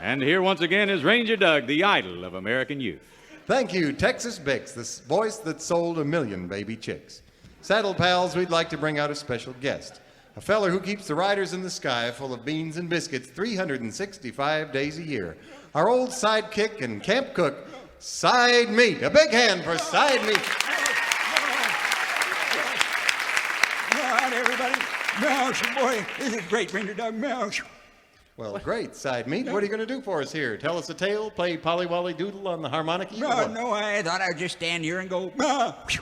And here once again is Ranger Doug, the idol of American youth. Thank you, Texas Bix, the voice that sold 1 million baby chicks. Saddle pals, we'd like to bring out a special guest. A feller who keeps the riders in the sky full of beans and biscuits 365 days a year. Our old sidekick and camp cook, Sidemeat. A big hand for Sidemeat. All right, everybody. Mwah-Phew, boy, this is great, Ranger Doug. Mwah-Phew. Well, great, Sidemeat. What are you going to do for us here? Tell us a tale, play Wolly Doodle on the harmonica? No, I thought I'd just stand here and go, Mwah-Phew.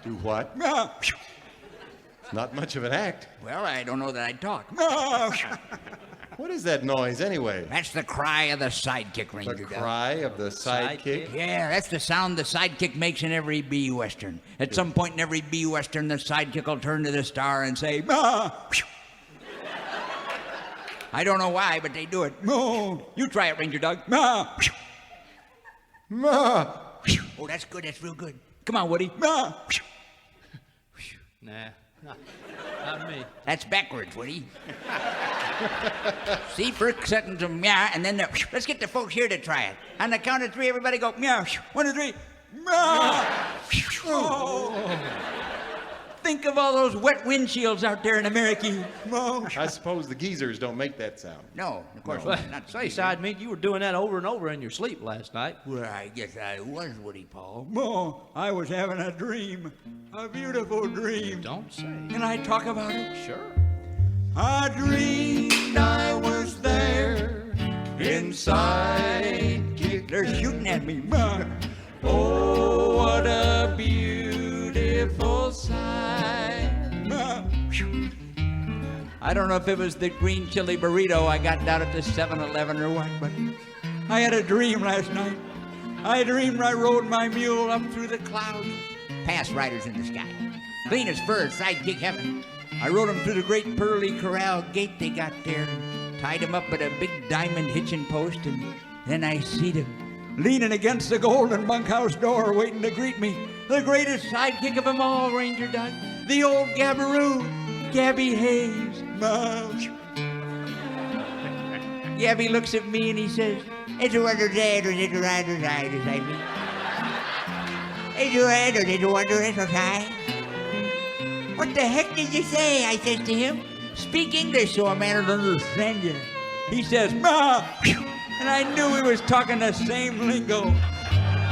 Do what? Mwah-Phew. Not much of an act. Well, I don't know that I'd talk. Mwah-Phew. What is that noise, anyway? That's the cry of the sidekick, Ranger The Doug. cry of the sidekick? Yeah, that's the sound the sidekick makes in every B Western. At some point in every B Western, the sidekick will turn to the star and say, Mwah-Phew. I don't know why, but they do it. Oh, you try it, Ranger Doug. Mwah-Phew. Mwah-Phew. Oh, that's good. That's real good. Come on, Woody. Mwah-Phew. Nah, not me. That's backwards, Woody. See, first sentence of meow, and then let's get the folks here to try it. On the count of 3, everybody go meow. 1, 2, 3. Meow. Oh. Think of all those wet windshields out there in America. I suppose the geezers don't make that sound. No, of course Well, not. say, Sidemeat, you were doing that over and over in your sleep last night. Well, I guess I was, Woody Paul. Oh, I was having a dream. A beautiful dream. Don't say. Can I talk about it? Sure. I dreamed I was there inside. They're shooting at me. Oh, what a beautiful sight. I don't know if it was the green chili burrito I got down at the 7-Eleven or what, but I had a dream last night. I dreamed I rode my mule up through the clouds, past riders in the sky. Clean as fur, Sidekick Heaven. I rode him through the great pearly corral gate they got there and tied him up at a big diamond hitching post, and then I seed him leaning against the golden bunkhouse door waiting to greet me. The greatest sidekick of them all, Ranger Doug. The old Gabberoo, Gabby Hayes. Gabby looks at me and he says, "It's a wonder day, it's a wonder day, it's a wonder, it's a wonder, time." What the heck did you say? I says to him. Speak English so a man will understand you. He says, "Mwah-Phew," and I knew he was talking the same lingo.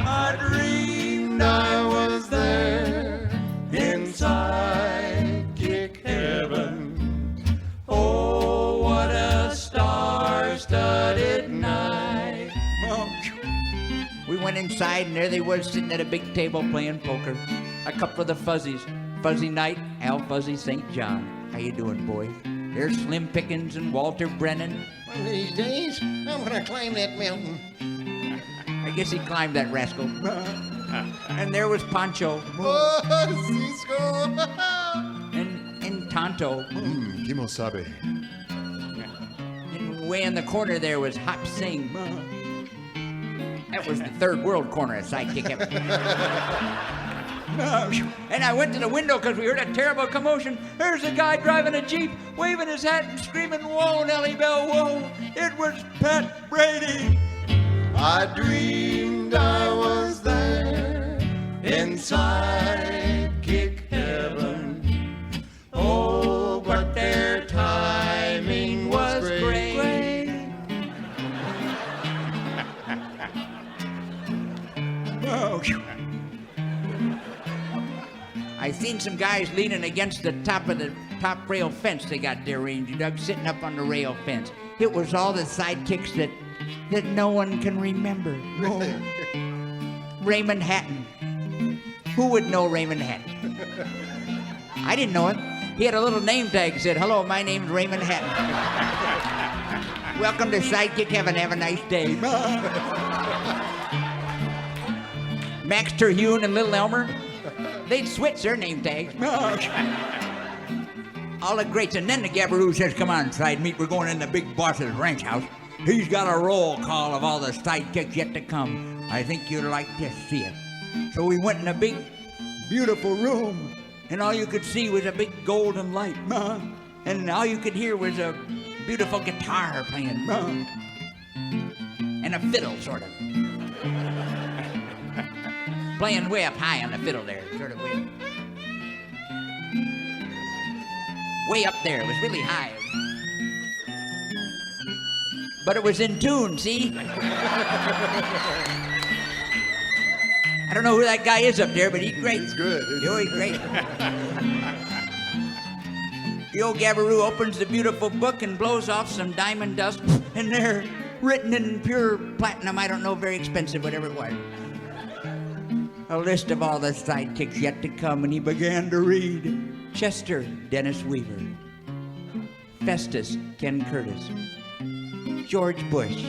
I dreamed I was there inside Sidekick Heaven. Oh, what a star-studded night. We went inside, and there they was sitting at a big table playing poker. A couple of the Fuzzies. Fuzzy Knight, Al Fuzzy St. John. How you doing, boys? There's Slim Pickens and Walter Brennan. One of these days, I'm gonna climb that mountain. I guess he climbed that rascal. And there was Pancho. Cisco! And Tonto. Kimosabe. And way in the corner there was Hop Sing. That was the third world corner of Sidekick Heaven. And I went to the window because we heard a terrible commotion. There's a guy driving a Jeep, waving his hat and screaming, "Whoa, Nellie Bell, whoa!" It was Pat Brady. I dreamed I was there in Sidekick Heaven. Oh, but their timing was great. I seen some guys leaning against the top of the top rail fence they got there, Ranger Doug, sitting up on the rail fence. It was all the sidekicks that no one can remember. Oh. Raymond Hatton. Who would know Raymond Hatton? I didn't know him. He had a little name tag that said, "Hello, my name's Raymond Hatton. Welcome to Sidekick Heaven. Have a nice day." Max Terhune and Little Elmer, they'd switch their name tags. All the greats. And then the Gabberoo says, "Come on, Sidemeat, we're going in the big boss's ranch house. He's got a roll call of all the sidekicks yet to come. I think you'd like to see it." So we went in a big, beautiful room, and all you could see was a big golden light. And all you could hear was a beautiful guitar playing. And a fiddle, sort of. Playing way up high on the fiddle there, sort of way up there. It was really high. But it was in tune, see? I don't know who that guy is up there, but he's great. He's good. He's great. The old Gabaroo opens the beautiful book and blows off some diamond dust, and they're written in pure platinum. I don't know, very expensive, whatever it was. A list of all the sidekicks yet to come, and he began to read. Chester, Dennis Weaver. Festus, Ken Curtis. George Bush.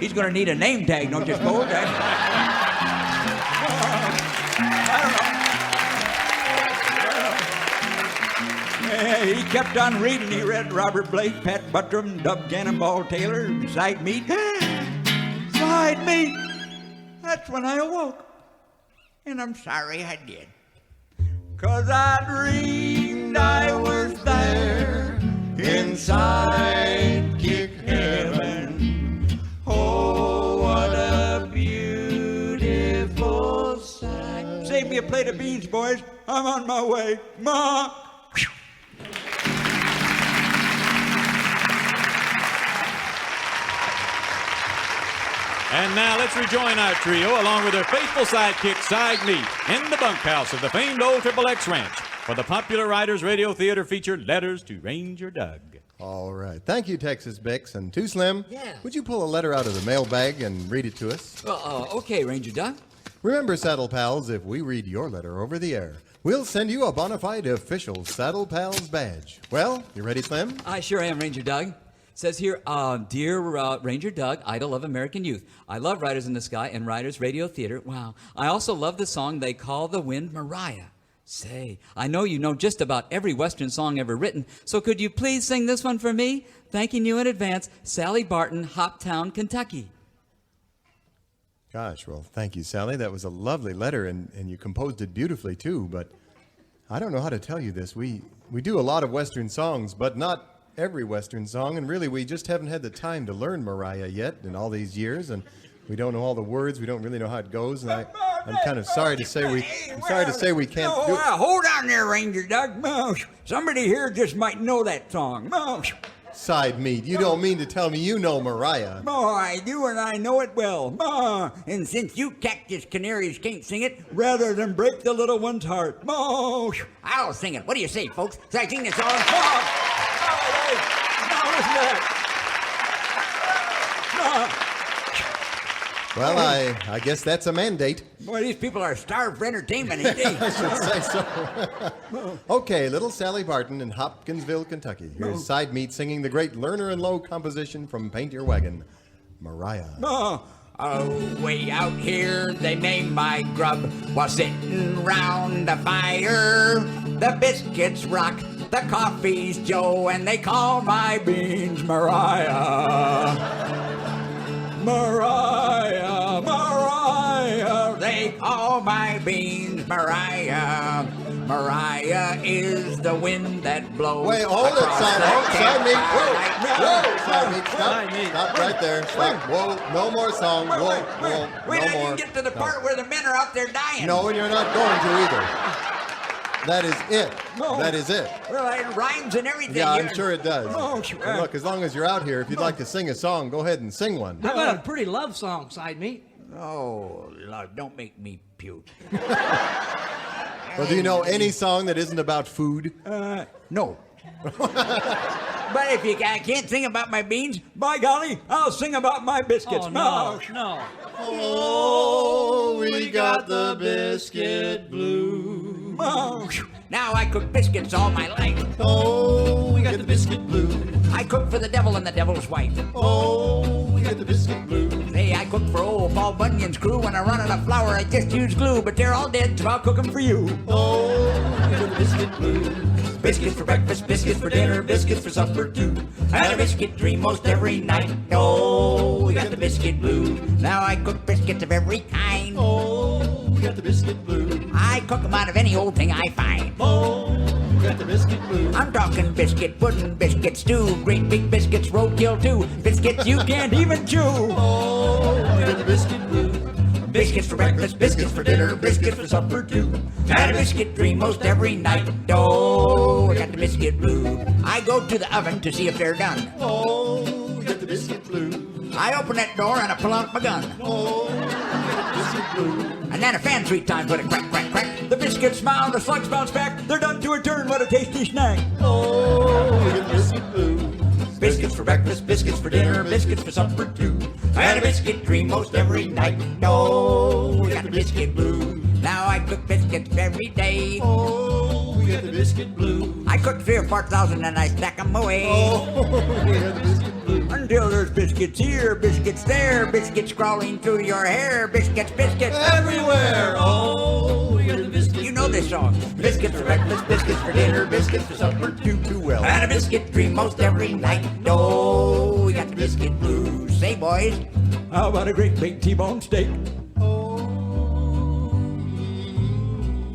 He's going to need a name tag, don't you suppose? He kept on reading. He read Robert Blake, Pat Buttram, Dub Cannonball Taylor, Sidemeat. Sidemeat! That's when I awoke. And I'm sorry I did. 'Cause I dreamed I was there in Sidekick Heaven. Oh, what a beautiful sight. Save me a plate of beans, boys. I'm on my way. Ma! And now let's rejoin our trio along with their faithful sidekick, Sidemeat, in the bunkhouse of the famed old XXX Ranch for the popular Writers Radio Theater feature, Letters to Ranger Doug. All right. Thank you, Texas Bix. And Too Slim, Yeah. would you pull a letter out of the mailbag and read it to us? Okay, Ranger Doug. Remember, Saddle Pals, if we read your letter over the air, we'll send you a bona fide official Saddle Pals badge. Well, you ready, Slim? I sure am, Ranger Doug. Says here, Dear Ranger Doug, idol of American youth. I love Riders in the Sky and Riders Radio Theater. Wow. I also love the song they call the wind Mariah. Say, I know you know just about every Western song ever written, so could you please sing this one for me? Thanking you in advance, Sally Barton, Hoptown, Kentucky. Gosh, well, thank you, Sally. That was a lovely letter, and you composed it beautifully, too. But I don't know how to tell you this. We do a lot of Western songs, but not every Western song, and really we just haven't had the time to learn Mariah yet in all these years, and we don't know all the words. We don't really know how it goes, and I'm kind of sorry to say we can't do it. Hold on there, Ranger Doug. Somebody here just might know that song. Sidemeat, you don't mean to tell me you know Mariah? I do, and I know it well. And since you cactus canaries can't sing it, rather than break the little one's heart, I'll sing it. What do you say, folks? Should I sing this song? Listen to that. Well, I guess that's a mandate. Boy, these people are starved for entertainment, ain't they? I should say so. Okay, little Sally Barton in Hopkinsville, Kentucky. Here's Sidemeat singing the great Lerner and Lowe composition from Paint Your Wagon, Mariah. Way out here they made my grub while sitting round the fire. The biscuits rock, the coffee's Joe, and they call my beans Mariah. Mariah, Mariah, they call my beans Mariah. Mariah is the wind that blows. Wait, hold it, Sidemeat. Whoa, Sidemeat, stop right there. Stop. Whoa, no more song. Whoa, Wait, no I more. didn't get to the part where the men are out there dying. No, and you're not going to either. That is it. No. That is it. Well, it rhymes and everything. Yeah, I'm sure it does. Sure. And look, as long as you're out here, if you'd like to sing a song, go ahead and sing one. How about a pretty love song, Sidemeat? Oh, Lord, don't make me puke. Well, do you know any song that isn't about food? No. But if I can't sing about my beans, by golly, I'll sing about my biscuits. Oh, no. Oh, we got the biscuit blues. Now I cook biscuits all my life. Oh, we got the biscuit blues. I cook for the devil and the devil's wife. Oh, we got the biscuit blues. Hey, I cook for old Paul Bunyan's crew. When I run out of flour, I just use glue. But they're all dead, so I'll cook them for you. Oh, we got the biscuit blues. Biscuits for breakfast, biscuits for dinner, biscuits for supper too. I had a biscuit dream most every night. Oh, we got the biscuit blues. Now I cook biscuits of every kind. Oh, we got the biscuit blues. I cook them out of any old thing I find. Oh, we got the biscuit blues. I'm talking biscuit pudding, biscuit stew, great big biscuits, roadkill too, biscuits you can't even chew. Oh, we got the biscuit blues. Biscuits for breakfast, biscuits for dinner, biscuits for supper too. Had a biscuit dream most every night. Oh, I got the biscuit blues. I go to the oven to see if they're done. Oh, we got the biscuit blues. I open that door and I pull out my gun. Oh, we got the biscuit blues. And then a fan 3 times with a crack, crack, crack. The biscuits smile, the slugs bounce back. They're done to a turn, what a tasty snack. Oh, we got the biscuit blues. Biscuits for breakfast, biscuits for dinner, biscuits for supper too. I had a biscuit dream most every night. Oh, we got the biscuit blues. Now I cook biscuits every day. Oh, we got the biscuit blues. I cook 3,000 or 4,000 and I stack them away. Oh, we got the biscuit blues. Until there's biscuits here, biscuits there, biscuits crawling through your hair, biscuits, biscuits Everywhere. Oh, we got the biscuit. You know this song. Biscuits for breakfast, biscuits for dinner, biscuits for supper too well. Had a biscuit dream most every night. Oh, we got the biscuit blues. Say, boys, how about a great big T-bone steak?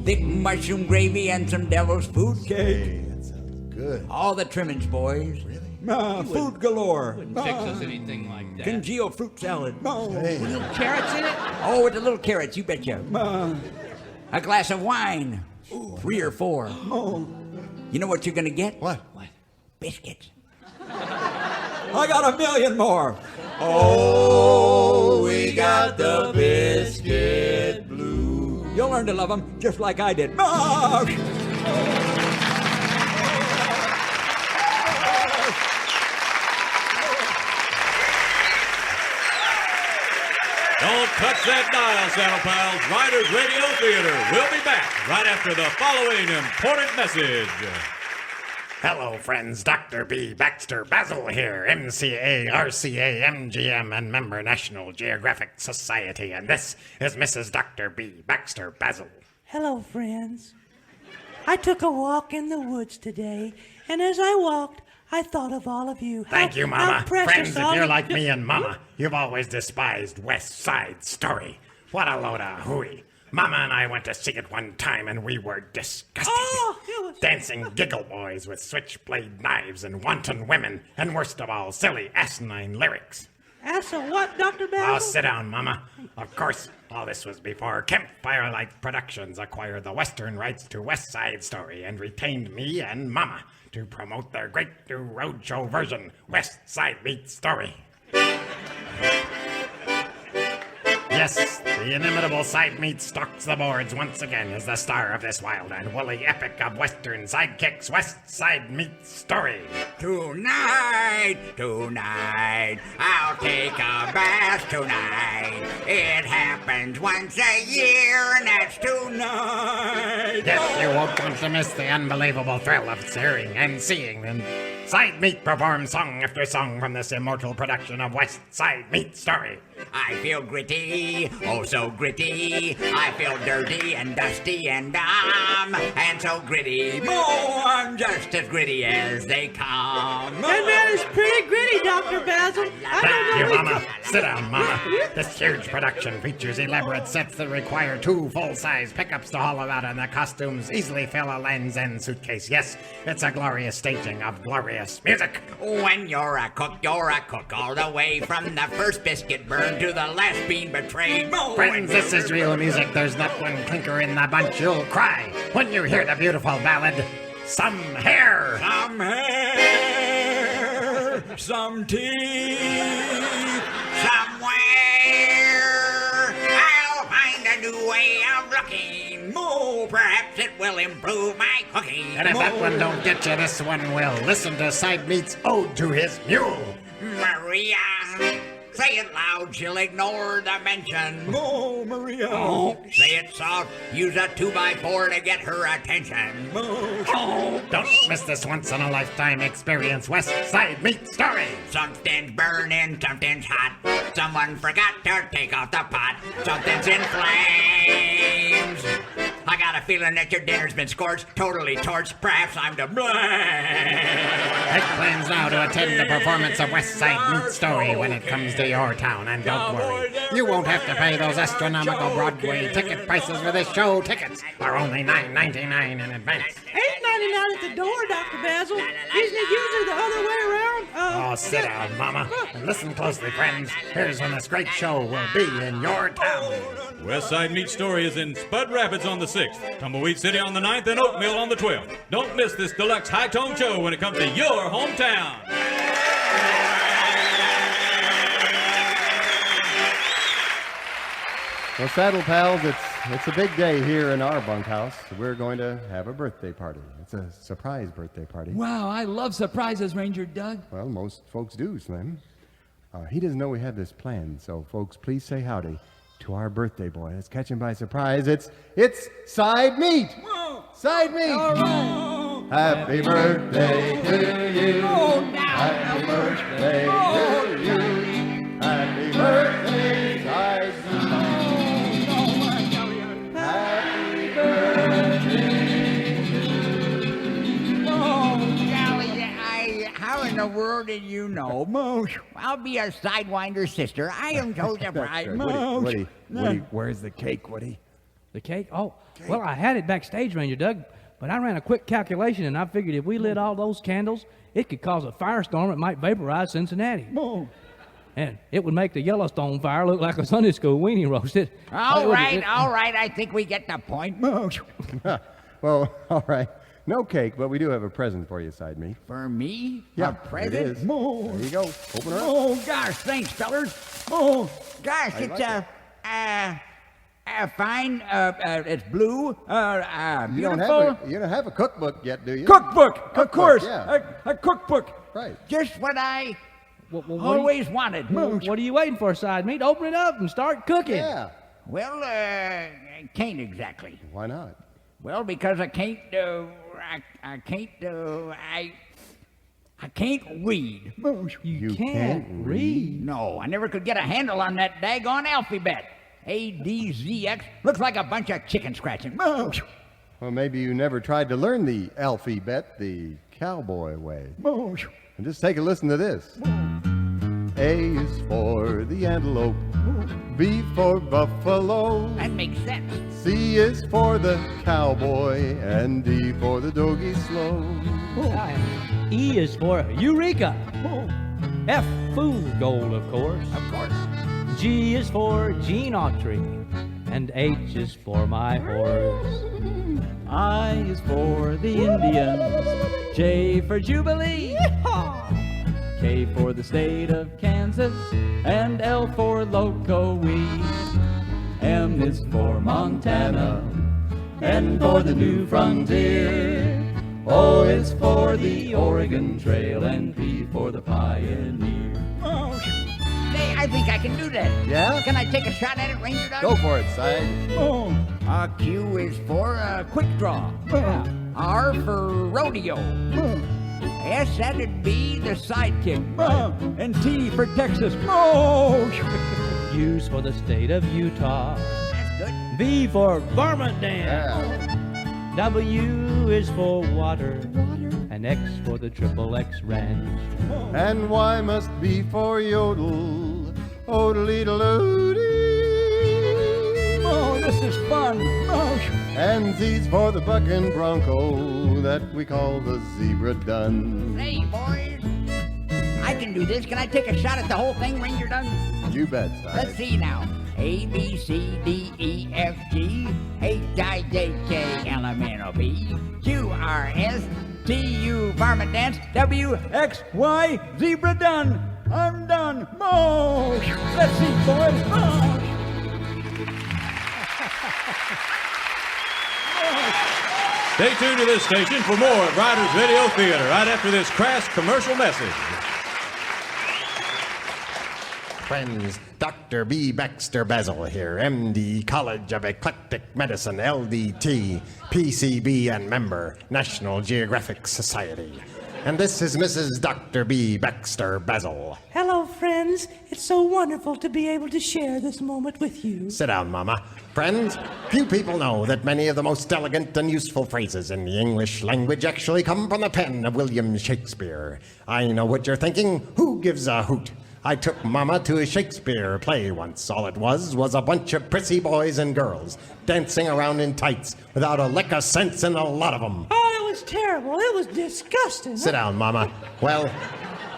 Thick mushroom gravy and some devil's food cake. Hey, that sounds good. All the trimmings, boys. Really? Food galore. Wouldn't fix us anything like that. Congealed fruit salad. Hey, Carrots in it? Oh, with the little carrots, you betcha. A glass of wine. 3 or 4. You know what you're gonna get? what? Biscuits. I got 1,000,000 more. Oh, we got the biscuit blues. You'll learn to love them just like I did. Don't touch that dial, Saddle Pals. Riders Radio Theater will be back right after the following important message. Hello, friends. Dr. B. Baxter Bazzle here, MCA, RCA, MGM, and member National Geographic Society. And this is Mrs. Dr. B. Baxter Bazzle. Hello, friends. I took a walk in the woods today, and as I walked, I thought of all of you. Thank you, Mama. How precious Friends, if all you're of like you- me and Mama, you've always despised West Side Story. What a load of hooey. Mama and I went to see it one time, and we were disgusted. Oh, it was- Dancing giggle boys with switchblade knives and wanton women, and worst of all, silly asinine lyrics. That's a what, Dr. Oh, Bazzle? sit down, Mama. Of course, all this was before Campfire Light Productions acquired the Western rights to West Side Story and retained me and Mama to promote their great new roadshow version, West-Sidemeat Story. Yes, the inimitable Sidemeat stalks the boards once again as the star of this wild and woolly epic of Western sidekicks, West-Sidemeat Story. Tonight, I'll take a bath tonight. It happens once a year, and that's tonight. Yes, you won't want to miss the unbelievable thrill of hearing and seeing them. Sidemeat perform song after song from this immortal production of West-Sidemeat Story. I feel gritty, oh so gritty. I feel dirty and dusty and dumb, and so gritty. Oh, I'm just as gritty as they come. That man is pretty gritty, Dr. Bazzle. I Thank don't you, know. Mama. Sit down, Mama. This huge production features elaborate sets that require 2 full-size pickups to haul about, and the costumes easily fill a Land's End suitcase. Yes, it's a glorious staging of glorious music. When you're a cook all the way from the first biscuit burn to the last bean betrayed. Oh, Friends, this is real music. There's not one clinker in the bunch. You'll cry when you hear the beautiful ballad, Some Hair. Some hair, some teeth, somewhere I'll find a new way of looking. Oh, perhaps it will improve my cooking. And if that one don't get you, this one will. Listen to Sidemeat's Ode to His Mule. Maria, say it loud, she'll ignore the mention. Oh, Maria. Say it soft, use a 2x4 to get her attention. Don't miss this once-in-a-lifetime experience, West-Sidemeat Story. Something's burning, something's hot. Someone forgot to take off the pot. Something's in flames. I got a feeling that your dinner's been scorched, totally torched. Perhaps I'm to blame. Make plans now to attend the performance of West-Sidemeat Story when it comes to your town, and don't worry, You won't have to pay those astronomical Broadway ticket prices for this show. Tickets are only $9.99 in advance. $8.99 at the door, Dr. Bazzle. Isn't it usually the other way around? Oh, sit down, Mama, and listen closely, friends. Here's when this great show will be in your town. West-Sidemeat Story is in Spud Rapids on the 6th, Tumbleweed City on the 9th, and Oatmeal on the 12th. Don't miss this deluxe high-tone show when it comes to your hometown. Well, Saddle Pals, it's a big day here in our bunkhouse. We're going to have a birthday party. It's a surprise birthday party. Wow, I love surprises, Ranger Doug. Well, most folks do, Slim. He doesn't know we have this planned, so folks, please say howdy to our birthday boy. Let's catch him by surprise. It's Sidemeat. Sidemeat. All right. Happy birthday to you. Oh, now. Happy birthday to you. Happy birthday, Sidemeat. Happy birthday. Oh, golly, how in the world did you know? Moosh, I'll be a Sidewinder sister. I am so surprised. Moosh. Woody, where's the cake, Woody? The cake? Oh, well, I had it backstage, Ranger Doug, but I ran a quick calculation, and I figured if we lit all those candles, it could cause a firestorm that might vaporize Cincinnati. And it would make the Yellowstone fire look like a Sunday school weenie roast. All right. I think we get the point. Moosh. Well, all right. No cake, but we do have a present for you, Sidemeat. For me? Yeah, A present? it is. Moosh. There you go. Open her up. Oh, gosh, thanks, fellers. Oh, gosh, I it's like fine. It's blue. You don't Beautiful. have a cookbook yet, do you? Cookbook, of course. yeah. A cookbook. Right. Just what I What always wanted. What are you waiting for, Sidemeat? Open it up and start cooking. Yeah. Well, can't exactly. Why not? Well, because I can't read. You can't read. No, I never could get a handle on that daggone alphabet. ADZX looks like a bunch of chicken scratching. Well, maybe you never tried to learn the alphabet the cowboy way. And just take a listen to this. A is for the antelope. B for buffalo. That makes sense. C is for the cowboy. And D for the doggy slow. E is for Eureka. F, food gold, of course. Of course. G is for Gene Autry. And H is for my horse. I is for the Indians. J for Jubilee. K for the state of Kansas. And L for Loco Weed. M is for Montana. N for the new frontier. O is for the Oregon Trail. And P for the Pioneer. Hey, I think I can do that. Yeah? Can I take a shot at it, Ranger Doug? Go for it, Side. Q is for quick draw. R for rodeo. S, that'd be the sidekick. And T for Texas. U's for the state of Utah. That's good. V for varmint dance. Yeah. W is for water. And X for the Triple X Ranch. And Y must be for yodel. Odel-eedle-oodie. Oh, this is fun. And Z's for the bucking bronco that we call the zebra dun. Hey, boys. I can do this. Can I take a shot at the whole thing, Ranger Doug? You bet, Let's Side. see now. A, B, C, D, E, F, G, H, I, J, K, L, M, N, O, P, Q, R, S, T, U, varmint dance, W, X, Y, zebra done. I'm done. Mosh. Let's see, boys. Mosh. Stay tuned to this station for more of Riders Radio Theater right after this crass commercial message. Friends, Dr. B. Baxter Bazzle here, MD, College of Eclectic Medicine, LDT, PCB, and member, National Geographic Society. And this is Mrs. Dr. B. Baxter Bazzle. Hello, friends. It's so wonderful to be able to share this moment with you. Sit down, Mama. Friends, few people know that many of the most elegant and useful phrases in the English language actually come from the pen of William Shakespeare. I know what you're thinking. Who gives a hoot? I took Mama to a Shakespeare play once. All it was a bunch of prissy boys and girls dancing around in tights without a lick of sense in a lot of them. Oh, it was terrible. It was disgusting. Sit down, Mama. Well,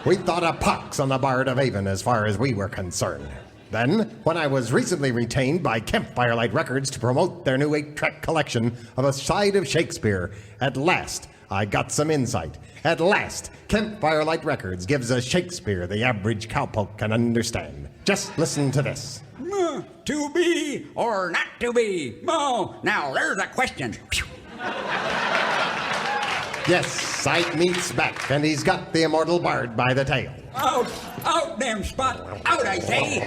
we thought a pox on the Bard of Avon as far as we were concerned. Then, when I was recently retained by Campfire Light Records to promote their new 8-track collection of A Side of Shakespeare, at last I got some insight. At last, Campfire Light Records gives us Shakespeare the average cowpoke can understand. Just listen to this. To be or not to be? Now, there's a question. Yes, Sidemeat's back, and he's got the immortal bard by the tail. Out, damn spot. Out, I say.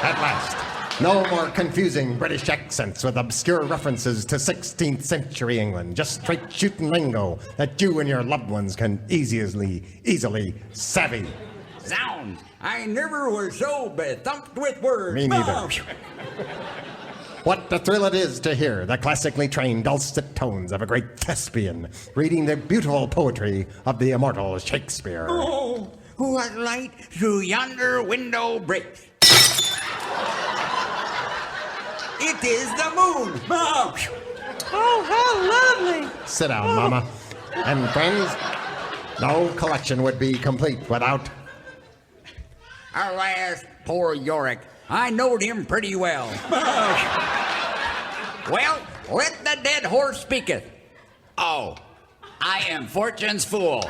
At last, no more confusing British accents with obscure references to 16th century England. Just straight shooting lingo that you and your loved ones can easily savvy. Zounds, I never was so bethumped with words. Me neither. What a thrill it is to hear the classically trained dulcet tones of a great thespian reading the beautiful poetry of the immortal Shakespeare. Oh, what light through yonder window breaks? It is the moon. Oh, how lovely. Sit down, Mama. And friends, no collection would be complete without... Alas, poor Yorick. I knowed him pretty well. Well, let the dead horse speaketh. Oh, I am fortune's fool.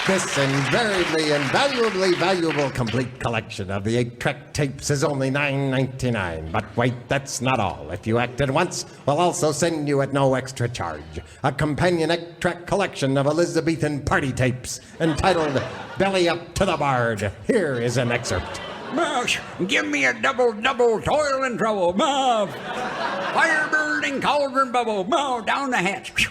This invariably and valuably valuable complete collection of the 8-track tapes is only $9.99. But wait, that's not all. If you act at once, we'll also send you at no extra charge a companion 8-track collection of Elizabethan party tapes entitled Belly Up to the Bard. Here is an excerpt. Give me a double toil and trouble. Fire burning cauldron bubble. Down the hatch.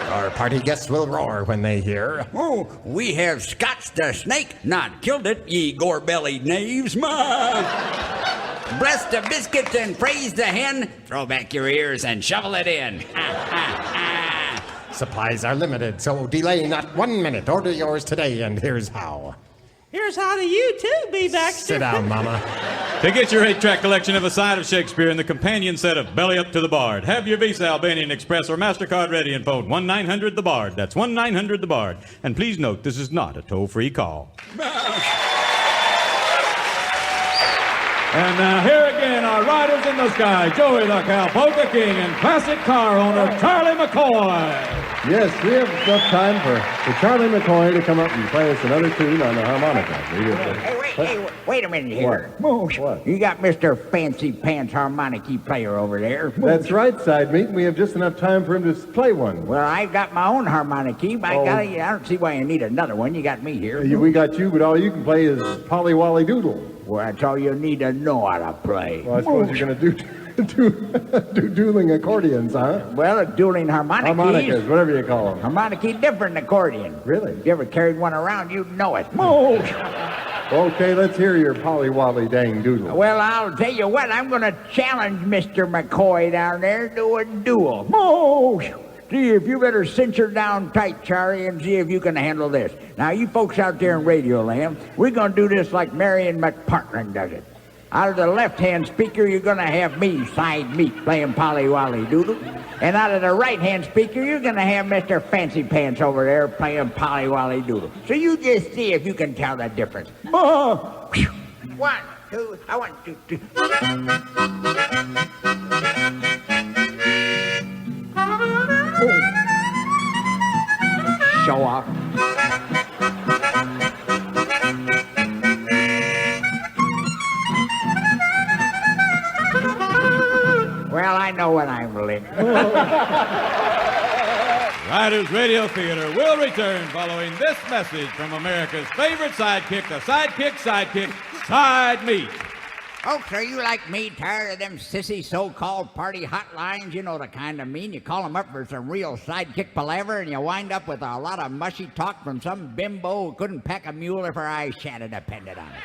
Our party guests will roar when they hear. Oh, we have scotched the snake, not killed it, ye gore-bellied knaves. Bless the biscuits and praise the hen. Throw back your ears and shovel it in. Supplies are limited, so delay not 1 minute. Order yours today, and here's how. Here's how to you too, B. Baxter. Sit down, Mama. To get your 8-track collection of A Side of Shakespeare and the companion set of Belly Up to the Bard, have your Visa, Albanian Express, or MasterCard ready and phone 1-900-THE-BARD. That's 1-900-THE-BARD. And please note, this is not a toll-free call. And now here again are Riders in the Sky, Joey the Cowpoke King and classic car owner Charlie McCoy. Yes, we have enough time for Charlie McCoy to come up and play us another tune on the harmonica. Hey, wait a minute here. What? You got Mr. Fancy Pants harmonica player over there. That's right, Sidemeat. We have just enough time for him to play one. Well, I got my own harmonica. I don't see why you need another one. You got me here. We got you, but all you can play is Polly Wolly Doodle. Well, that's all you need to know how to play. Well, I suppose you're going to do dueling accordions, huh? Well, a dueling harmonica. Harmonicas, whatever you call them. Harmonica different than accordion. Really? If you ever carried one around, you'd know it. Okay, let's hear your Polly Wolly dang doodle. Well, I'll tell you what, I'm going to challenge Mr. McCoy down there to a duel. See if you better cinch her down tight, Charlie, and see if you can handle this. Now, you folks out there in Radio Land, we're going to do this like Marion McPartland does it. Out of the left-hand speaker, you're going to have me, Sidemeat, playing Polly Wolly Doodle. And out of the right-hand speaker, you're going to have Mr. Fancy Pants over there playing Polly Wolly Doodle. So you just see if you can tell the difference. 1, 2, I want to... Show off. Well, I know what I'm doing. Riders Radio Theater will return following this message from America's favorite sidekick, the Sidekick, Sidemeat. Folks, are you like me, tired of them sissy so-called party hotlines? You know the kind I mean. You call them up for some real sidekick palaver, and you wind up with a lot of mushy talk from some bimbo who couldn't pack a mule if her eyes shadowed depended on it.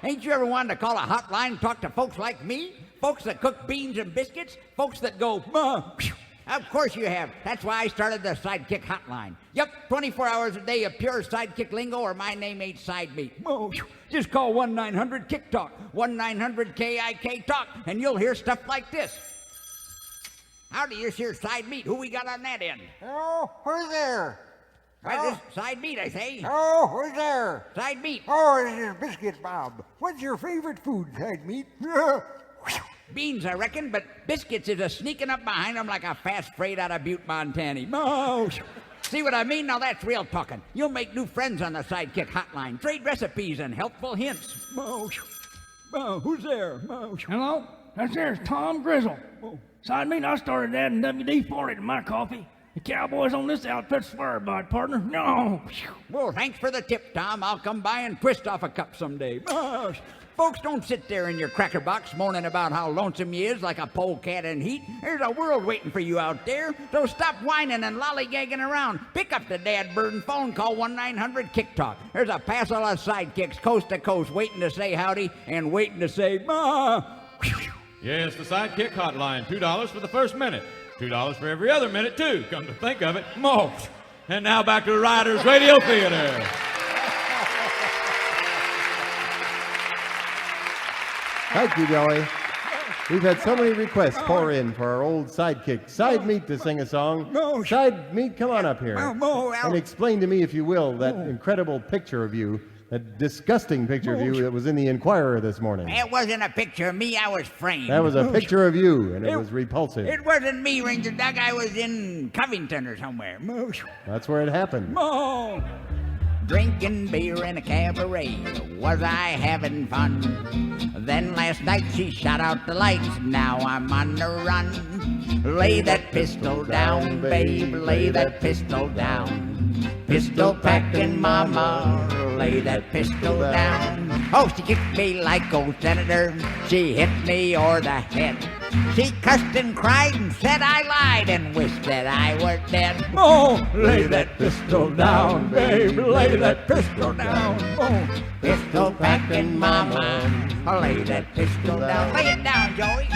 Ain't you ever wanted to call a hotline and talk to folks like me? Folks that cook beans and biscuits? Folks that go, Mwah-Phew. Of course you have. That's why I started the Sidekick Hotline. Yup, 24 hours a day of pure Sidekick lingo or my name ain't Sidemeat. Mwah-Phew. Just call 1-900-KICK-TALK, 1-900-KIK-TALK, and you'll hear stuff like this. Howdy, this here Sidemeat. Who we got on that end? Oh, who's there? Why, this Sidemeat, I say. Oh, who's there? Sidemeat. Oh, this is Biscuit Bob. What's your favorite food, Sidemeat? Beans, I reckon, but biscuits is a sneaking up behind them like a fast freight out of Butte, Montana. Oh, see what I mean? Now that's real talking. You'll make new friends on the Sidekick Hotline, trade recipes and helpful hints. Who's there? Hello? That's there's Tom Grizzle. Sidemeat, I started adding WD-40 to my coffee. The Cowboys on this outfit swear by it, partner. No. Well, thanks for the tip, Tom. I'll come by and twist off a cup someday. Folks, don't sit there in your cracker box moaning about how lonesome you is like a polecat in heat. There's a world waiting for you out there. So stop whining and lollygagging around. Pick up the dad burden phone, call 1-900-KICK-TALK. There's a passel of sidekicks coast to coast waiting to say howdy and waiting to say Mwah-Phew. Yes, the Sidekick Hotline, $2 for the first minute. $2 for every other minute, too. Come to think of it, most. And now back to the Riders Radio Theater. Thank you, Joey. We've had so many requests pour in for our old sidekick, Sidemeat, to sing a song. Sidemeat, come on up here and explain to me, if you will, that incredible picture of you, that disgusting picture of you that was in the Inquirer this morning. It wasn't a picture of me, I was framed. That was a picture of you, and it was repulsive. It wasn't me, Ranger Doug. I was in Covington or somewhere. That's where it happened. Drinking beer in a cabaret, was I having fun? Then last night she shot out the lights, now I'm on the run. Lay that pistol down, babe, lay that pistol down. Pistol packin' mama, lay that pistol down. Oh, she kicked me like old senator, she hit me o'er the head. She cussed and cried and said I lied and wished that I were dead. Oh, lay that pistol down, babe, lay that pistol down. Oh, pistol packin' mama, lay that pistol down. Lay it down, Joey.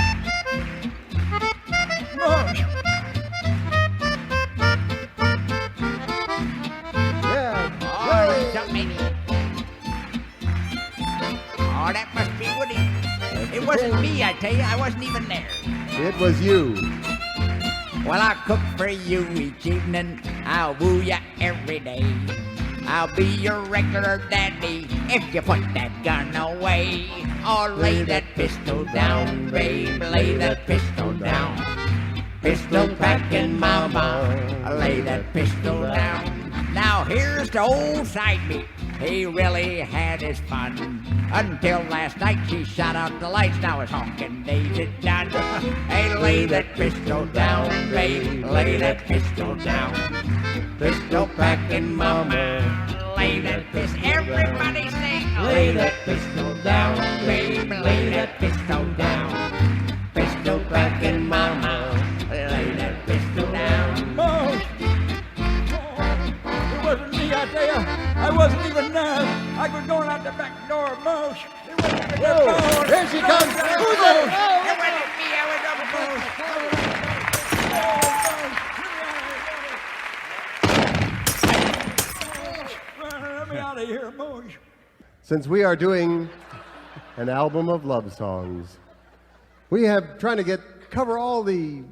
Oh. Oh, that must be Woody. It wasn't me, I tell you. I wasn't even there. It was you. Well, I'll cook for you each evening. I'll woo ya every day. I'll be your regular daddy if you put that gun away. Oh, lay that pistol down, babe. Lay that pistol down. Pistol packin' mama. Lay that pistol down. Now here's the old Sidemeat. He really had his fun until last night she shot out the lights. Now his honkin' days is done. Hey, lay that pistol down, babe. Lay that pistol down. Pistol packin' mama. Lay that pistol. Everybody sing. Lay that pistol down, babe. Lay that pistol down. Pistol packin' mama. Lay that pistol down. I tell you, I wasn't even there. I was going out the back door, Mosh. It wasn't even there. Here she comes. Who's it? It wasn't me. I was up Mosh. Let me out of here, Mosh. Since we are doing an album of love songs, we have trying to cover all the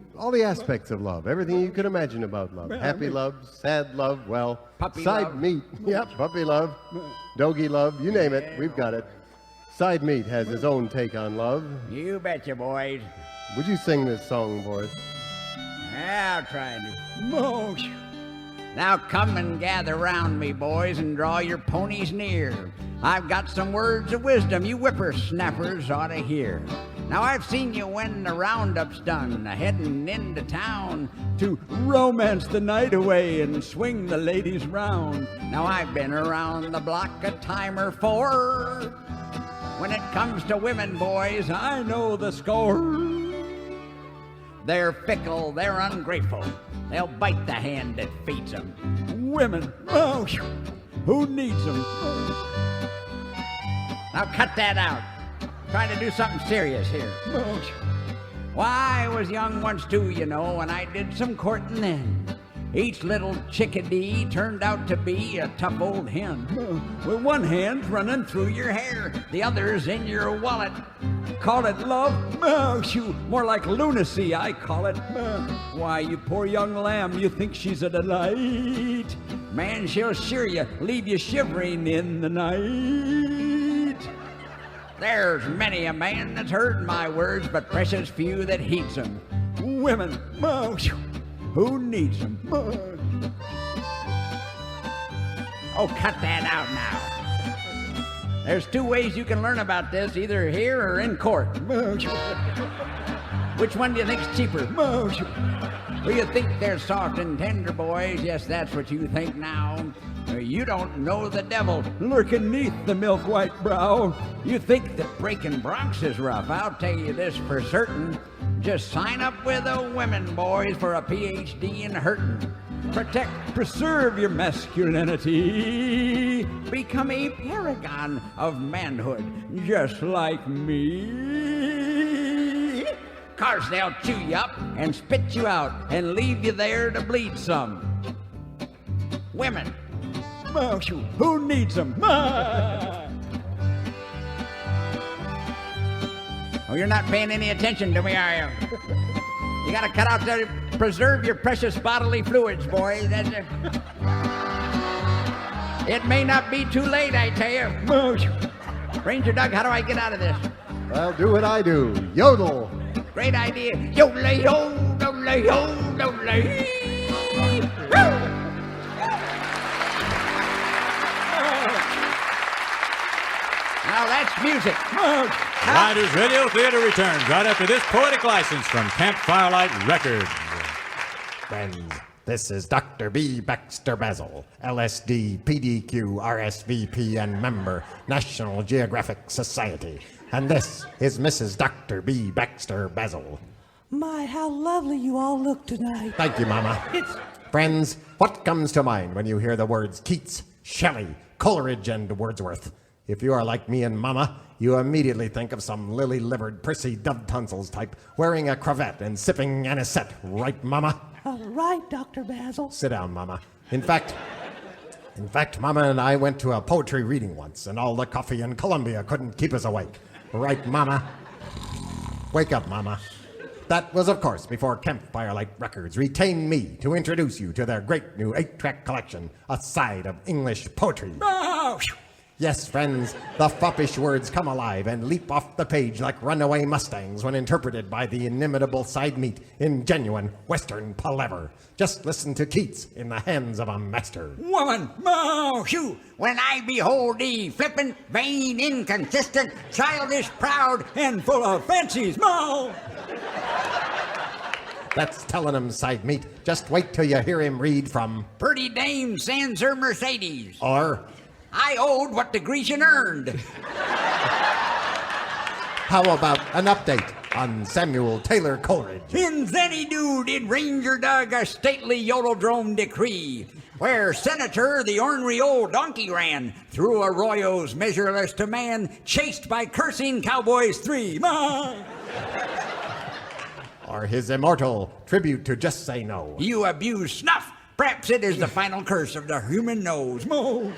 aspects of love, everything you could imagine about love. Happy love, sad love, well, puppy Sidemeat. Yep, puppy love, doggy love, you name it, we've got it. Sidemeat has his own take on love. You betcha, boys. Would you sing this song for us? I'll try to. Mosh. Now come and gather round me, boys, and draw your ponies near. I've got some words of wisdom you whippersnappers ought to hear. Now I've seen you when the roundup's done, heading into town to romance the night away and swing the ladies round. Now I've been around the block a time or four. When it comes to women, boys, I know the score. They're fickle, they're ungrateful, they'll bite the hand that feeds them. Women, oh, who needs them? Now cut that out. Trying to do something serious here. Why, I was young once too, you know, and I did some courting then. Each little chickadee turned out to be a tough old hen. With one hand running through your hair, the other's in your wallet. Call it love? More like lunacy, I call it. Why, you poor young lamb, you think she's a delight. Man, she'll shear you, leave you shivering in the night. There's many a man that's heard my words, but precious few that heeds them. Women, who needs them? Oh, cut that out now. There's two ways you can learn about this, either here or in court. Which one do you think's cheaper? Do you think they're soft and tender, boys? Yes, that's what you think now. You don't know the devil lurking neath the milk-white brow. You think that breaking broncs is rough. I'll tell you this for certain. Just sign up with the Wimmen, boys, for a PhD in hurting. Protect, preserve your masculinity. Become a paragon of manhood, just like me. 'Cause they'll chew you up and spit you out and leave you there to bleed some. Women, who needs them? Oh, you're not paying any attention to me, are you? You gotta cut out to preserve your precious bodily fluids, boy. It may not be too late, I tell you. Ranger Doug, how do I get out of this? Well, do what I do. Yodel. Great idea. Yodel-yo, yodel-yo, yodel-yo. Now that's music. Riders Radio Theater returns right after this poetic license from Campfire Light Records. Friends, this is Dr. B. Baxter Bazzle, LSD, PDQ, RSVP, and member, National Geographic Society. And this is Mrs. Dr. B. Baxter Bazzle. My, how lovely you all look tonight. Thank you, Mama. Friends, what comes to mind when you hear the words Keats, Shelley, Coleridge, and Wordsworth? If you are like me and Mama, you immediately think of some lily-livered, prissy dove-tonsils type wearing a cravat and sipping anisette, right, Mama? All right, Dr. Bazzle. Sit down, Mama. In fact, Mama and I went to a poetry reading once, and all the coffee in Columbia couldn't keep us awake. Right, Mama? Wake up, Mama. That was, of course, before Campfire Light Records retained me to introduce you to their great new 8-track collection, A Side of English Poetry. Yes, friends, the foppish words come alive and leap off the page like runaway mustangs when interpreted by the inimitable Sidemeat in genuine Western palaver. Just listen to Keats in the hands of a master. Woman, Mwah-Phew, when I behold thee, flippant, vain, inconsistent, childish, proud, and full of fancies, That's telling him, Sidemeat. Just wait till you hear him read from Pretty Dame sends her Mercedes. Or I owed what the Grecian earned. how about an update on Samuel Taylor Coleridge? In Xanadu did Ranger Doug a stately yodeldrome decree, where Senator the ornery old donkey ran through arroyos measureless to man, chased by cursing Cowboys 3. Or his immortal tribute to Just Say No. You abuse snuff. Perhaps it is the final curse of the human nose. Oh,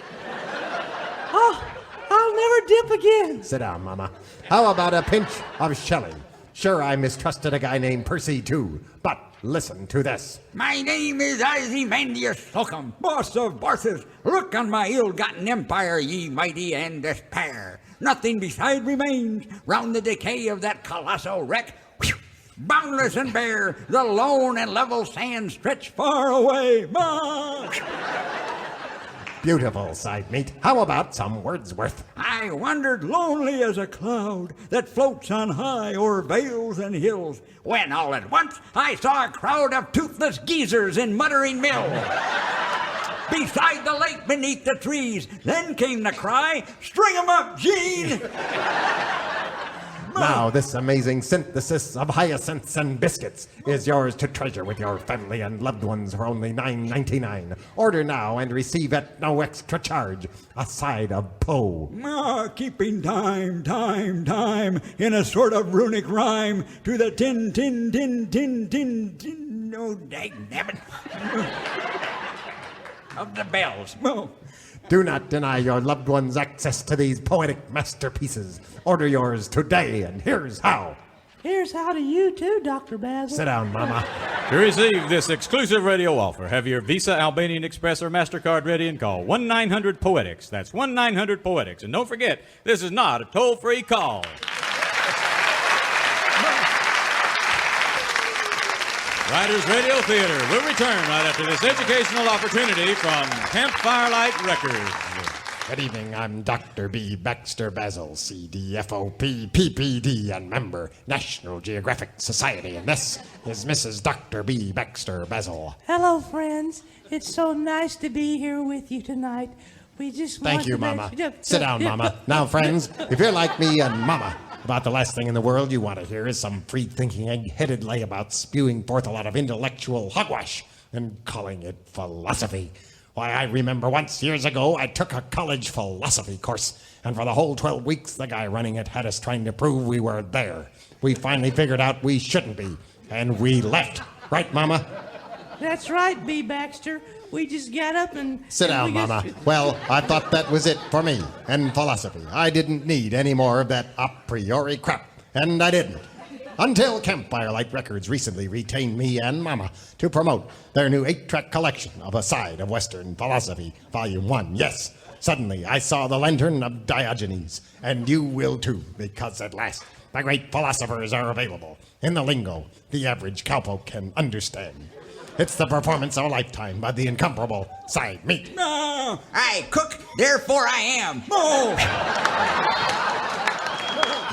I'll never dip again. Sit down, Mama. How about a pinch of Shelley? Sure, I mistrusted a guy named Percy, too. But listen to this. My name is Ozymandias Slocum, boss of bosses. Look on my ill-gotten empire, ye mighty, and despair. Nothing beside remains round the decay of that colossal wreck. Boundless and bare, the lone and level sands stretch far away. Beautiful, Sidemeat. How about some Wordsworth? I wandered lonely as a cloud that floats on high o'er vales and hills, when all at once I saw a crowd of toothless geezers in muttering mill. Beside the lake beneath the trees, then came the cry, "String 'em up, Gene!" Now, this amazing synthesis of hyacinths and biscuits is yours to treasure with your family and loved ones for only $9.99. Order now and receive at no extra charge a side of Poe. Keeping time in a sort of runic rhyme to the tin. No, dagnabbit. Of the bells. Do not deny your loved ones access to these poetic masterpieces. Order yours today, and here's how. Here's how to you too, Dr. Bazzle. Sit down, Mama. To receive this exclusive radio offer, have your Visa, Albanian Express, or MasterCard ready and call 1-900-POETICS. That's 1-900-POETICS. And don't forget, this is not a toll-free call. Riders Radio Theater will return right after this educational opportunity from Campfire Light Records. Good evening, I'm Dr. B. Baxter Bazzle, CDFOP, PPD, and member, National Geographic Society. And this is Mrs. Dr. B. Baxter Bazzle. Hello, friends. It's so nice to be here with you tonight. We just Thank you, Mama. Sit down, Mama. Now, friends, if you're like me and Mama, about the last thing in the world you want to hear is some free-thinking, egg-headed layabout spewing forth a lot of intellectual hogwash and calling it philosophy. Why, I remember once, years ago, I took a college philosophy course, and for the whole 12 weeks, the guy running it had us trying to prove we were there. We finally figured out we shouldn't be, and we left. Right, Mama? That's right, B. Baxter. We just got up and... Sit down, Mama. Well, I thought that was it for me and philosophy. I didn't need any more of that a priori crap, and I didn't. Until Campfire Light Records recently retained me and Mama to promote their new 8-track collection of A Side of Western Philosophy, Volume 1. Yes, suddenly I saw the lantern of Diogenes, and you will too, because at last the great philosophers are available in the lingo the average cowpoke can understand. It's the performance of a lifetime by the incomparable Sidemeat. I cook, therefore I am.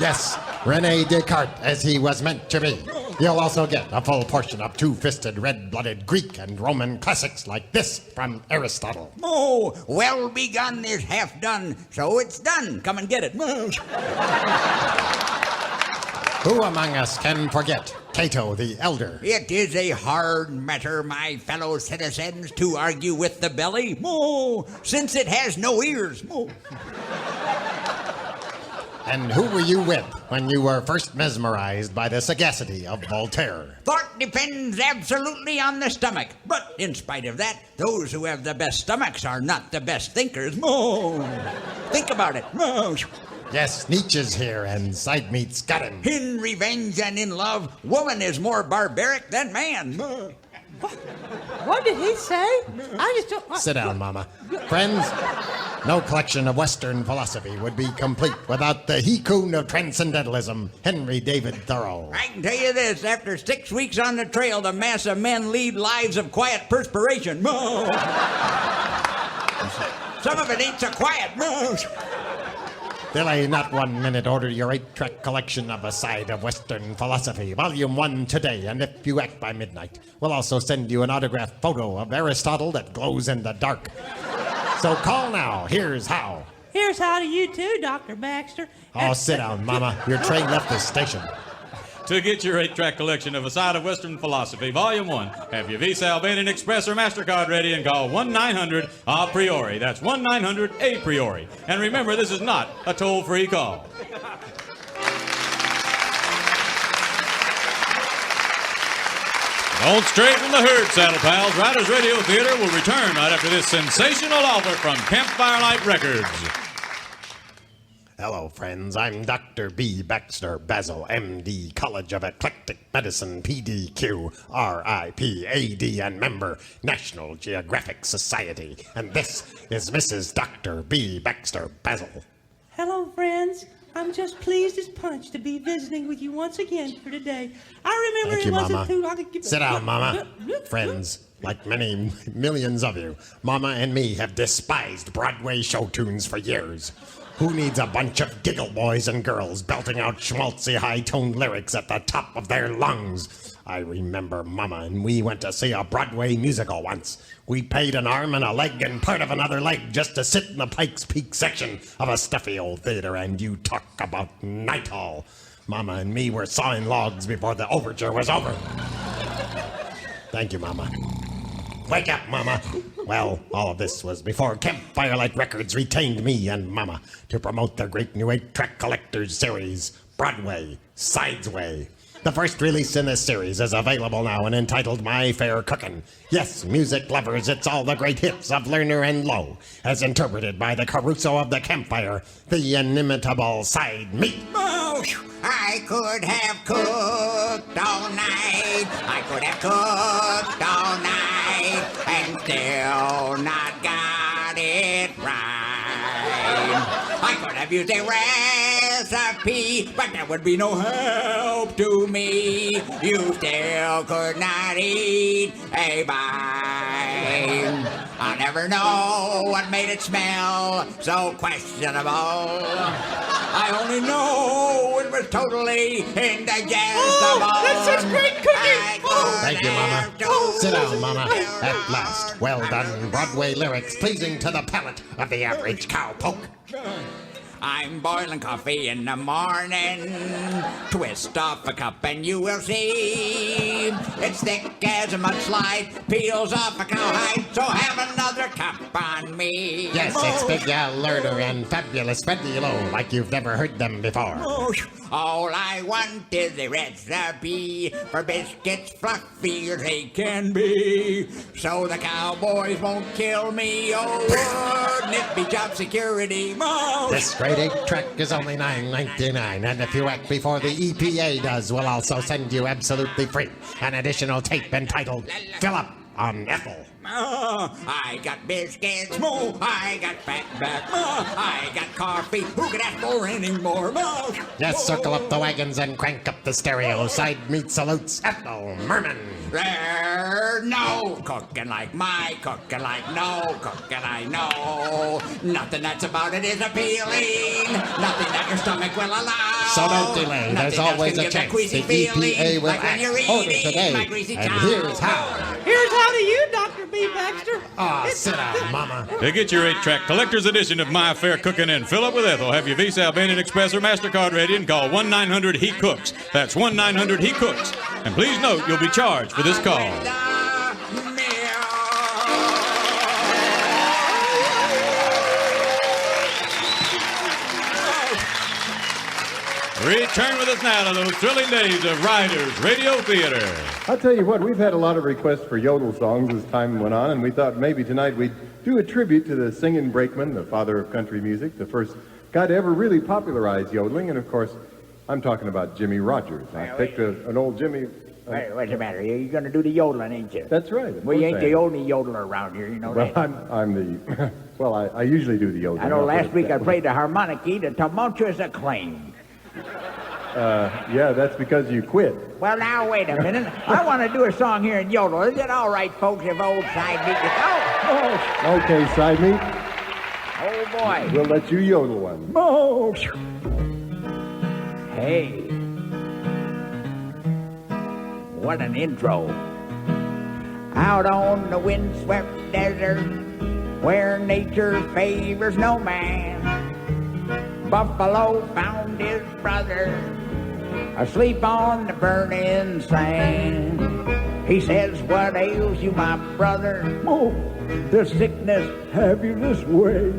Yes, Rene Descartes, as he was meant to be. You'll also get a full portion of two-fisted, red-blooded Greek and Roman classics like this from Aristotle. Well begun is half done, so it's done. Come and get it. Who among us can forget Cato the Elder? It is a hard matter, my fellow citizens, to argue with the belly, since it has no ears. And who were you with when you were first mesmerized by the sagacity of Voltaire? Thought depends absolutely on the stomach. But in spite of that, those who have the best stomachs are not the best thinkers. Think about it. Yes, Nietzsche's here, and Sidemeat's got him. In revenge and in love, woman is more barbaric than man. What did he say? I just don't... Sit down, Mama. Friends, no collection of Western philosophy would be complete without the he-coon of transcendentalism, Henry David Thoreau. I can tell you this, after 6 weeks on the trail, the mass of men lead lives of quiet perspiration. Some of it ain't so quiet. Delay not 1 minute. Order your 8-track collection of A Side of Western Philosophy, Volume 1 today, and if you act by midnight, we'll also send you an autographed photo of Aristotle that glows in the dark. So call now. Here's how. Here's how to you too, Dr. Baxter. Oh, sit down, Mama. Your train left the station. To get your 8-track collection of A Side of Western Philosophy, Volume 1, have your Visa, Albanian Express, or MasterCard ready and call 1-900-A-PRIORI. That's 1-900-A-PRIORI. And remember, this is not a toll-free call. Don't stray from the herd, Saddle Pals. Riders Radio Theater will return right after this sensational offer from Campfire Light Records. Hello, friends. I'm Dr. B. Baxter Bazzle, M.D., College of Eclectic Medicine, PDQ, RIPAD, and member, National Geographic Society. And this is Mrs. Dr. B. Baxter Bazzle. Hello, friends. I'm just pleased as punch to be visiting with you once again here today. I remember Thank you, it wasn't Mama. too long ago. Sit down, Mama. Friends, like many millions of you, Mama and me have despised Broadway show tunes for years. Who needs a bunch of giggle boys and girls belting out schmaltzy high-toned lyrics at the top of their lungs? I remember Mama and we went to see a Broadway musical once. We paid an arm and a leg and part of another leg just to sit in the Pikes Peak section of a stuffy old theater, and you talk about night hall. Mama and me were sawing logs before the overture was over. Thank you, Mama. Wake up, Mama. Well, all of this was before Campfire Light Records retained me and Mama to promote their great new 8-track collector's series, Broadway, Sidesway. The first release in this series is available now and entitled My Fair Cookin'. Yes, music lovers, it's all the great hits of Lerner and Lowe, as interpreted by the Caruso of the Campfire, the inimitable Sidemeat. Oh, I could have cooked all night. I could have cooked all night and still not got it right. I could have used a recipe, but that would be no help to me. You still could not eat a bite. I'll never know what made it smell so questionable. I only know it was totally indigestible. Oh, that's such great cooking! Thank you, Mama. Sit down, Mama. At last, well done Broadway lyrics pleasing to the palate of the average cowpoke. I'm boiling coffee in the morning. Twist off a cup and you will see it's thick as a mudslide, peels off a cowhide, so have another cup on me. Yes, it's Big Al Lerner and Fabulous Freddie Lowe, like you've never heard them before. All I want is a recipe for biscuits fluffy as they can be, so the Cowboys won't kill me. Oh, wouldn't it be job security? This great 8-track is only $9.99, and if you act before the EPA does, we'll also send you absolutely free an additional tape entitled Fill Up on Ethel. I got biscuits, I got fatback, I got coffee. Who could ask for any more? Yes, circle up the wagons and crank up the stereo. Sidemeat salutes Ethel Merman. There, no cooking like my cooking, like no cooking I know. Nothing that's about it is appealing. Nothing that your stomach will allow. So don't delay. There's always a chance the EPA will act on it today. And here's how. Here's how to you, Dr. B. Baxter. Sit down, Mama. To get your 8-track collector's edition of My Fair Cookin' and Fill Up with Ethel, have your Visa, Albanian Express, or MasterCard ready and call 1-900-HE-COOKS. That's 1-900-HE-COOKS. And please note you'll be charged for this call. Return with us now to those thrilling days of Riders Radio Theater. I'll tell you what, we've had a lot of requests for yodel songs as time went on, and we thought maybe tonight we'd do a tribute to the singing brakeman, the father of country music, the first guy to ever really popularize yodeling, and of course, I'm talking about Jimmy Rogers. I picked an old Jimmy... What's the matter? You're going to do the yodeling, ain't you? That's right. Well, you ain't the only yodeler around here, you know well, that. I'm the... Well, I usually do the yodeling. I know last week I played the harmonica to tumultuous acclaim. Yeah, that's because you quit. Well, now, wait a minute. I want to do a song here in yodel. Is it all right, folks, if old Sidemeat is... Oh! Okay, Sidemeat. Oh, boy. We'll let you yodel one. Oh! Hey. What an intro. Out on the windswept desert, where nature favors no man, Buffalo found his brother asleep on the burning sand. He says, what ails you, my brother? Oh, the sickness have you this way.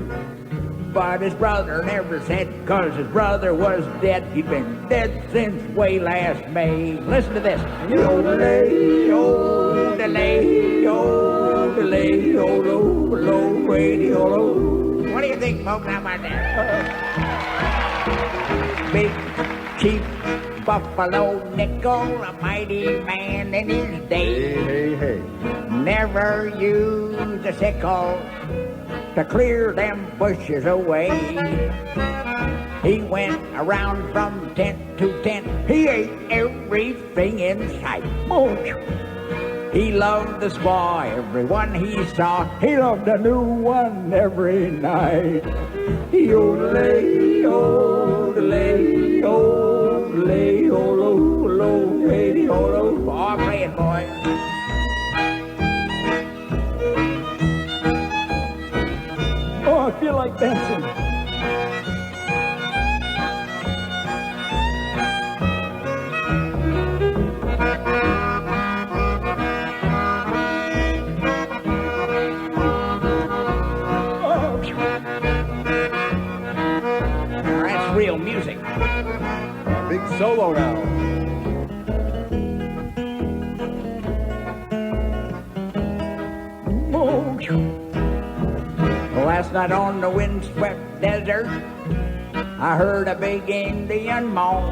But his brother never said, 'cause his brother was dead. He'd been dead since way last May. Listen to this. Yodelay, yodelay, yodelay, yolo, lo, radio. What do you think, folks? How about that? Big Chief Buffalo Nickel, a mighty man in his day. Hey, hey. Never used a sickle to clear them bushes away. He went around from tent to tent. He ate everything in sight. He loved the squaw, everyone he saw. He loved a new one every night. Yodelay, yodelay, yodelay, yolo, lo, radio. Oh, play it, boy. Oh, I feel like dancing. real music. Big solo now. Last night on the windswept desert, I heard a big Indian moan.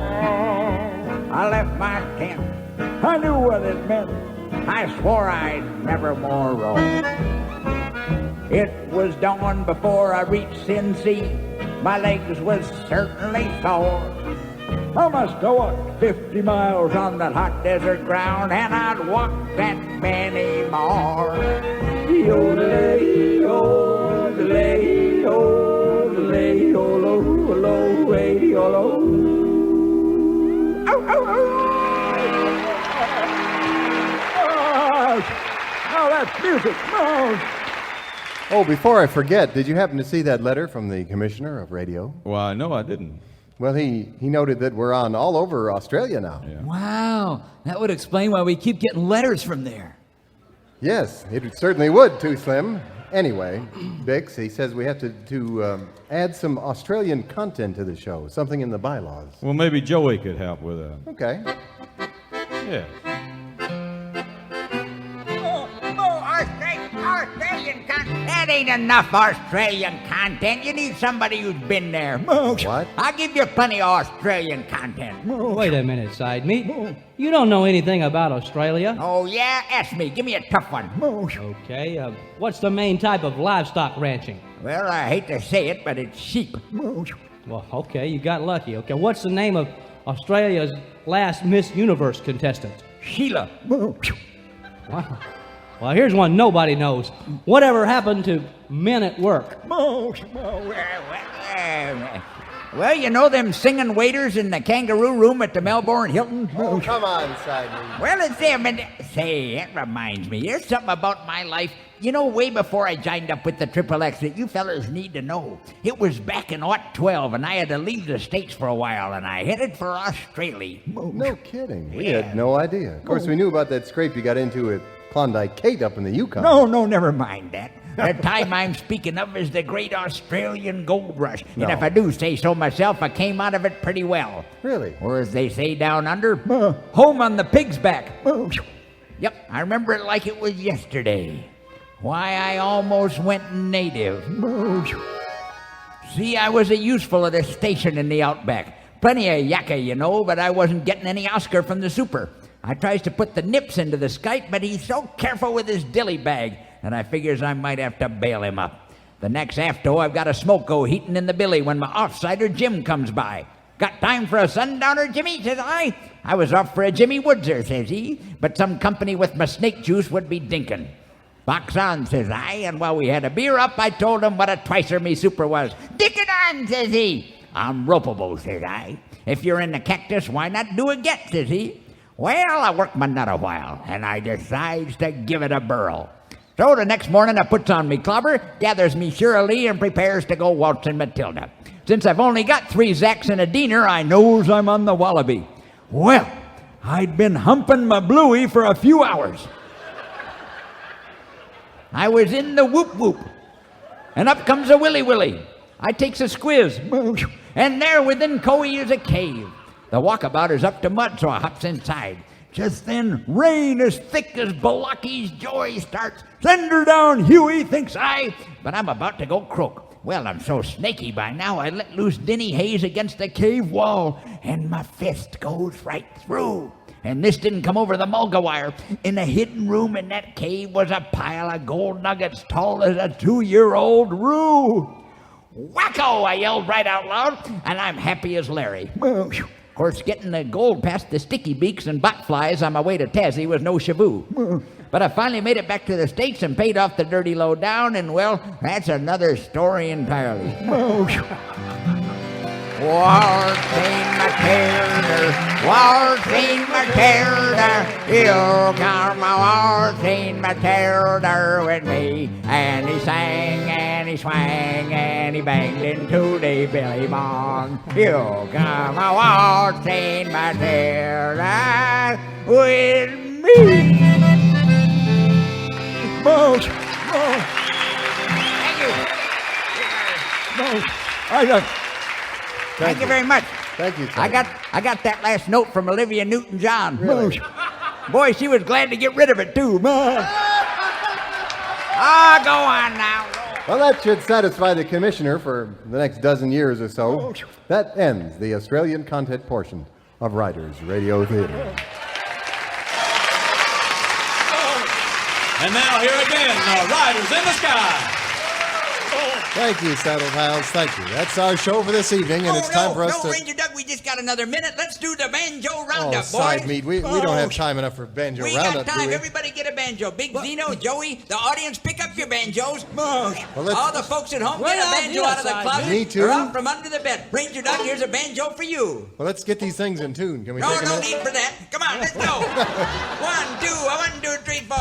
I left my tent. I knew what it meant. I swore I'd never more roam. It was dawn before I reached Sin Sea. My legs was certainly sore. I must have walked 50 miles on that hot desert ground, and I'd walk that many more. Yodelay, yodelay, yodelay, yolo, yolo, yolo. Ow, ow, ow. Oh, that's music. Oh, before I forget, did you happen to see that letter from the Commissioner of Radio? Why, no, I didn't. Well, he noted that we're on all over Australia now. Yeah. Wow, that would explain why we keep getting letters from there. Yes, it certainly would, Too Slim. Anyway, Bix, he says we have to add some Australian content to the show, something in the bylaws. Well, maybe Joey could help with that. Okay. Yeah. Australian content. That ain't enough Australian content. You need somebody who's been there. What? I'll give you plenty of Australian content. Wait a minute, Sidemeat. You don't know anything about Australia. Oh, yeah? Ask me. Give me a tough one. Okay, what's the main type of livestock ranching? Well, I hate to say it, but it's sheep. Well, okay, you got lucky. Okay, what's the name of Australia's last Miss Universe contestant? Sheila. Wow. Well, here's one nobody knows. Whatever happened to Men at Work? Well, you know them singing waiters in the kangaroo room at the Melbourne Hilton? Oh, come on, Sidemeat. Well, it's them. And say, that reminds me. There's something about my life. You know, way before I joined up with the Triple X that you fellas need to know. It was back in 12, and I had to leave the States for a while, and I headed for Australia. No kidding. We had no idea. Of course, we knew about that scrape you got into at Klondike Kate up in the Yukon. No, never mind that. The time I'm speaking of is the great Australian gold rush. No. And if I do say so myself, I came out of it pretty well. Really? Or as they say down under, home on the pig's back. Yep, I remember it like it was yesterday. Why, I almost went native. See, I was a useful at a station in the outback. Plenty of yakka, you know, but I wasn't getting any Oscar from the super. I tries to put the nips into the SKIT, but he's so careful with his dilly bag that I figures I might have to bail him up. The next after, I've got a smoke-o heating in the billy when my off-sider Jim comes by. Got time for a sundowner, Jimmy, says I. I was off for a Jimmy Woodser, says he, but some company with my snake juice would be dinkin'. Box on, says I, and while we had a beer up, I told him what a twicer me super was. Dick it on, says he. I'm ropeable, says I. If you're in the cactus, why not do a get, says he. Well, I worked my nut a while, and I decides to give it a burl. So the next morning I puts on me clobber, gathers me Shirley, and prepares to go waltzing Matilda. Since I've only got 3 zacks and a diener, I knows I'm on the wallaby. Well, I'd been humping my bluey for a few hours. I was in the whoop-whoop, and up comes a willy-willy. I takes a squiz, and there within Coey is a cave. The walkabout is up to mud, so I hops inside. Just then, rain as thick as Balocky's joy starts. Send her down, Huey, thinks I, but I'm about to go croak. Well, I'm so snaky by now, I let loose Denny Hayes against the cave wall, and my fist goes right through. And this didn't come over the mulga wire. In a hidden room in that cave was a pile of gold nuggets tall as a 2-year-old roo. Wacko, I yelled right out loud, and I'm happy as Larry. Of course, getting the gold past the sticky beaks and bot flies on my way to Tassie was no shavoo. But I finally made it back to the States and paid off the dirty low down, and well, that's another story entirely. Waltzing Matilda, here come a waltzing Matilda with me. And he sang and he swang and he banged into the billy bong. Here come a waltzing Matilda with me. I got Thank you very much. Thank you, sir. I got that last note from Olivia Newton-John. Really? Boy, she was glad to get rid of it, too. Ah, go on now. Well, that should satisfy the commissioner for the next dozen years or so. That ends the Australian content portion of Riders Radio Theater. And now here again, the Riders in the Sky. Thank you, Saddle Pals. Thank you. That's our show for this evening, and it's time for us to... Ranger Doug, we just got another minute. Let's do the banjo Oh, roundup, side boys. meat. We don't have time enough for banjo We roundup, got time. do we? Everybody get a banjo. Big Zeno, Joey, the audience, pick up your banjos. let's- All the folks at home, get a banjo out of the closet Me too. or out from under the bed. Ranger Doug, here's a banjo for you. Well, let's get these things in tune. Can we No, take a no minute? need for that. Come on, let's go. 1, 2, 3, 4.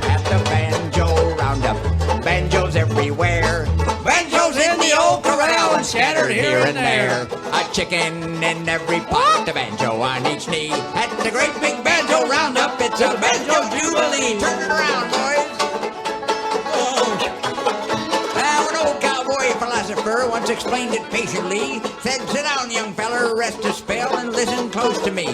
At the banjo roundup, banjos everywhere. Banjos in the old corral and scattered here and there. A chicken in every pot, a banjo on each knee. At the great big banjo roundup, it's a banjo jubilee. Turn it around, boys. Now, an old cowboy philosopher once explained it patiently. Said, sit down, young feller, rest a spell, and listen close to me.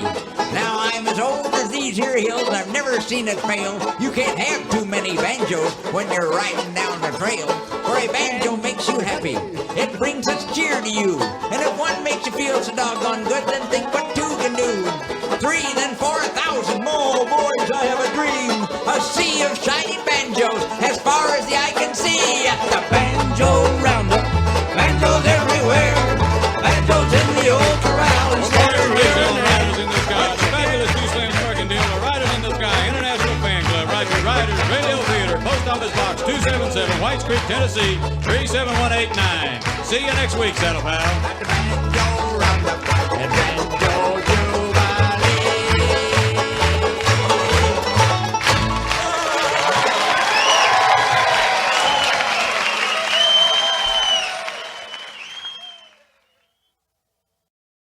Now, I'm as old as these here hills, and I've never seen it fail. You can't have too many banjos when you're riding down the trail. For a banjo makes you happy. It brings its cheer to you. And if one makes you feel so doggone good, then think what two can do. 3, then 4,000 more, boys, I have a dream. A sea of shining banjos as far as the eye can see. At the banjo roundup, banjos everywhere. Banjos in the old corral and scattered here and there. Riders in the Sky, the fabulous two-slam working deal, the Riders in the Sky International Fan Club, right to Riders Radio Theater, Post Office Box 277, Whites Creek, Tennessee, 37189. See you next week, Saddle Pal.